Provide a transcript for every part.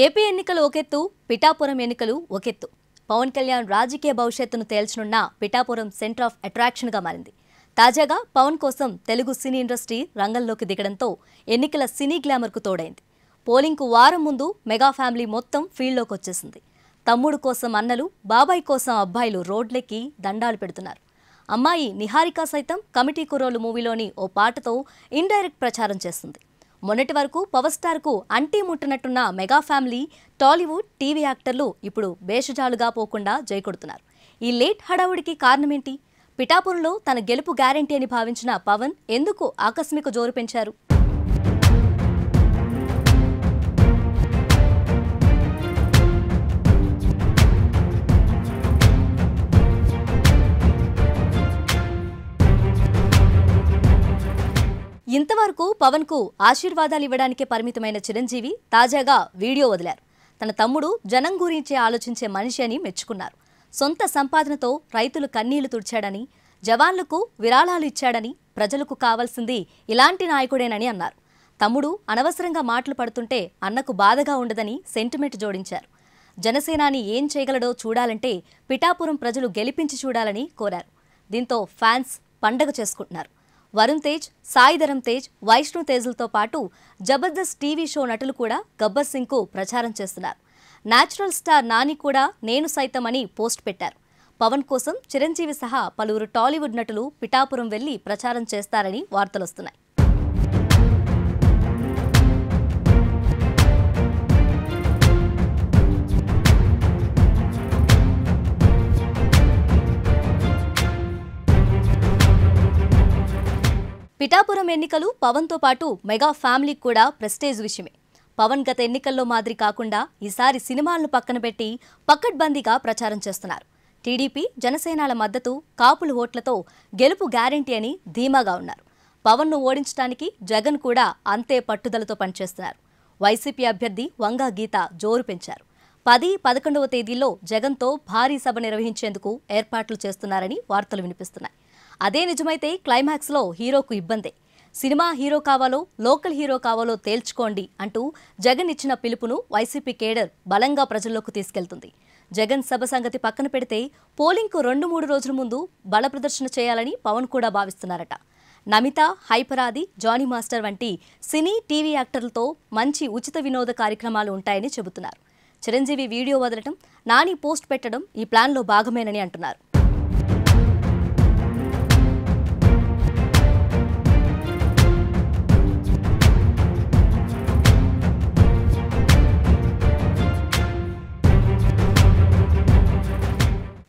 AP ఎన్నికలు ఒకెత్తు, పిఠాపురం ఎన్నికలు ఒకెత్తు. పవన్ కళ్యాణ్ రాజకీయ భవిష్యత్తును తేల్చనున్న పిఠాపురం సెంటర్ ఆఫ్ అట్రాక్షన్గా మారింది. తాజాగా పవన్ కోసం తెలుగు సినీ ఇండస్ట్రీ రంగంలోకి దిగడంతో ఎన్నికల సినీ గ్లామర్కు తోడైంది. పోలింగ్కు వారం ముందు మెగా ఫ్యామిలీ మొత్తం ఫీల్డ్లోకి వచ్చేసింది. తమ్ముడు కోసం అన్నలు, బాబాయ్ కోసం అబ్బాయిలు రోడ్లెక్కి దండాలు పెడుతున్నారు. అమ్మాయి నిహారిక సైతం కమిటీ కుర్రోలు మూవీలోని ఓ పాటతో ఇండైరెక్ట్ ప్రచారం చేస్తుంది. మొన్నటి వరకు పవర్ స్టార్కు అంటీ ముట్టనట్టున్న మెగా ఫ్యామిలీ, టాలీవుడ్, టీవీ యాక్టర్లు ఇప్పుడు బేషజాలుగా పోకుండా జైకొడుతున్నారు. ఈ లేట్ హడావుడికి కారణమేంటి? పిఠాపురంలో తన గెలుపు గ్యారెంటీ అని భావించిన పవన్ ఎందుకు ఆకస్మిక జోరు పెంచారు? ఇంతవరకు పవన్ కు ఆశీర్వాదాలు ఇవ్వడానికే పరిమితమైన చిరంజీవి తాజాగా వీడియో వదిలారు. తన తమ్ముడు జనం గురించి ఆలోచించే మనిషి అని మెచ్చుకున్నారు. సొంత సంపాదనతో రైతులు కన్నీళ్లు తుడిచాడని, జవాన్లకు విరాళాలు ఇచ్చాడని, ప్రజలకు కావాల్సింది ఇలాంటి నాయకుడేనని అన్నారు. తమ్ముడు అనవసరంగా మాటలు పడుతుంటే అన్నకు బాధగా ఉండదని సెంటిమెంట్ జోడించారు. జనసేనాని ఏం చేయగలడో చూడాలంటే పిఠాపురం ప్రజలు గెలిపించి చూడాలని కోరారు. దీంతో ఫ్యాన్స్ పండగ చేసుకుంటున్నారు. వరుణ్ తేజ్, సాయి ధరమ్ తేజ్, వైష్ణవ్ తేజ్లతో పాటు జబర్దస్త్ టీవీ షో నటులు కూడా గబ్బర్ సింగ్కు ప్రచారం చేస్తున్నారు. నేచురల్ స్టార్ నాని కూడా నేను సైతం అని పోస్ట్ పెట్టారు. పవన్ కోసం చిరంజీవి సహా పలువురు టాలీవుడ్ నటులు పిఠాపురం వెళ్లి ప్రచారం చేస్తారని వార్తలొస్తున్నాయి. పిఠాపురం ఎన్నికలు పవన్తో పాటు మెగా ఫ్యామిలీకి కూడా ప్రెస్టేజ్ విషయమే. పవన్ గత ఎన్నికల్లో మాదిరి కాకుండా ఈసారి సినిమాలను పక్కన పెట్టి పకడ్బందీగా ప్రచారం చేస్తున్నారు. టీడీపీ, జనసేనాల మద్దతు, కాపుల ఓట్లతో గెలుపు గ్యారెంటీ అని ధీమాగా ఉన్నారు. పవన్ను ఓడించడానికి జగన్ కూడా అంతే పట్టుదలతో పనిచేస్తున్నారు. వైసీపీ అభ్యర్థి వంగా గీత జోరు పెంచారు. 10, 11వ తేదీల్లో జగన్తో భారీ సభ నిర్వహించేందుకు ఏర్పాట్లు చేస్తున్నారని వార్తలు వినిపిస్తున్నాయి. అదే నిజమైతే క్లైమాక్స్లో హీరోకు ఇబ్బందే. సినిమా హీరో కావాలో, లోకల్ హీరో కావాలో తేల్చుకోండి అంటూ జగన్ ఇచ్చిన పిలుపును వైసీపీ కేడర్ బలంగా ప్రజల్లోకి తీసుకెళ్తుంది. జగన్ సభ సంగతి పక్కన పెడితే పోలింగ్కు 2-3 రోజుల ముందు బల ప్రదర్శన చేయాలని పవన్ కూడా భావిస్తున్నారట. నమిత, హైపరాది, జానీ మాస్టర్ వంటి సినీ, టీవీ యాక్టర్లతో మంచి ఉచిత వినోద కార్యక్రమాలు ఉంటాయని చెబుతున్నారు. చిరంజీవి వీడియో వదలటం, నాని పోస్ట్ పెట్టడం ఈ ప్లాన్లో భాగమేనని అంటున్నారు.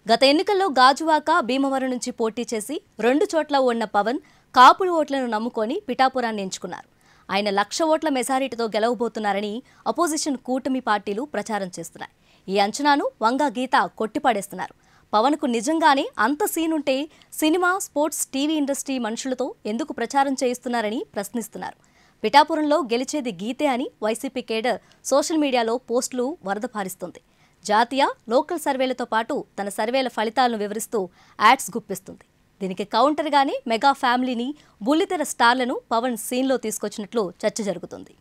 గత ఎన్నికల్లో గాజువాక, భీమవరం నుంచి పోటీ చేసి 2 చోట్ల ఓడిన పవన్ కాపుల ఓట్లను నమ్ముకొని పిఠాపురాన్ని ఎంచుకున్నారు. ఆయన 1,00,000 ఓట్ల మెజారిటీతో గెలవబోతున్నారని అపోజిషన్ కూటమి పార్టీలు ప్రచారం చేస్తున్నాయి. ఈ అంచనాను వంగా గీత కొట్టిపాడేస్తున్నారు. పవన్కు నిజంగానే అంత సీనుంటే సినిమా, స్పోర్ట్స్, టీవీ ఇండస్ట్రీ మనుషులతో ఎందుకు ప్రచారం చేయిస్తున్నారని ప్రశ్నిస్తున్నారు. పిఠాపురంలో గెలిచేది గీతే అని వైసీపీ కేడర్ సోషల్ మీడియాలో పోస్టులు వరద పారిస్తుంది. జాతీయ, లోకల్ సర్వేలతో పాటు తన సర్వేల ఫలితాలను వివరిస్తూ యాడ్స్ గుప్పిస్తుంది. దీనికి కౌంటర్గానే మెగా ఫ్యామిలీని, బుల్లితెర స్టార్లను పవన్ సీన్లో తీసుకొచ్చినట్లు చర్చ జరుగుతుంది.